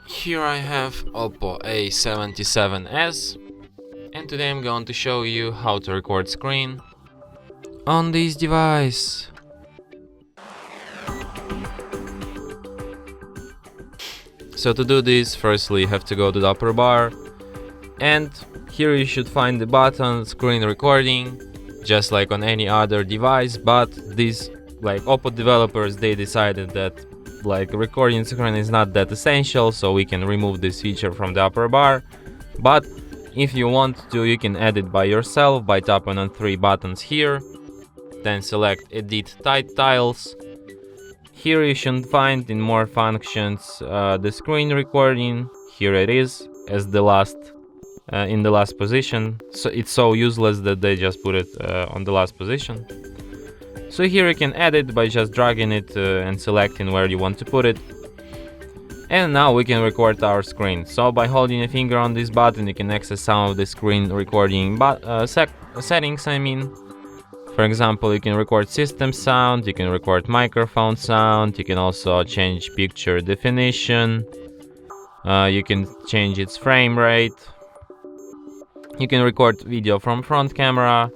Here I have OPPO A77s, and today I'm going to show you how to record screen on this device. So to do this, firstly you have to go to the upper bar, and here you should find the button screen recording, just like on any other device, but these OPPO developers, they decided that recording screen is not that essential, so we can remove this feature from the upper bar. But if you want to, you can add it by yourself by tapping on three buttons here, then select edit tiles. Here you should find in more functions the screen recording. Here it is as the last in the last position, so it's so useless that they just put it on the last position. So here you can add it by just dragging it and selecting where you want to put it. And now we can record our screen. So by holding a finger on this button, you can access some of the screen recording settings. For example, you can record system sound, you can record microphone sound, you can also change picture definition, you can change its frame rate, you can record video from front camera,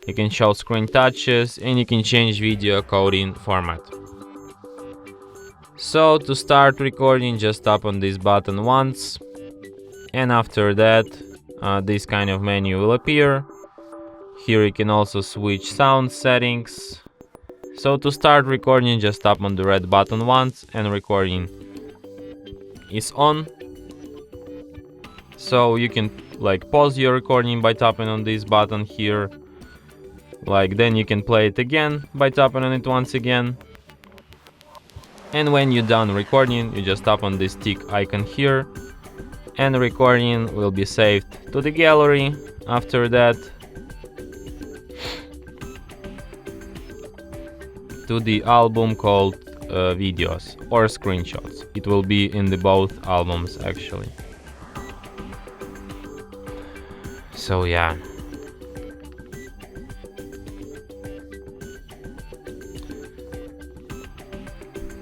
you can show screen touches, and you can change video coding format. So to start recording, just tap on this button once, and after that this kind of menu will appear. Here you can also switch sound settings. So to start recording, just tap on the red button once and recording is on. So you can pause your recording by tapping on this button here. Then you can play it again by tapping on it once again. And when you're done recording, you just tap on this tick icon here, and the recording will be saved to the gallery. After that, to the album called videos or screenshots. It will be in the both albums actually. So yeah.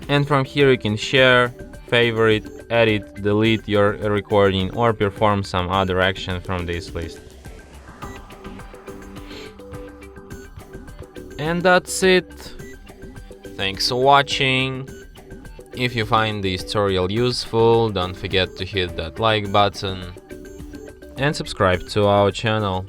And from here you can share, favorite, edit, delete your recording, or perform some other action from this list. And that's it. Thanks for watching. If you find this tutorial useful, don't forget to hit that like button and subscribe to our channel.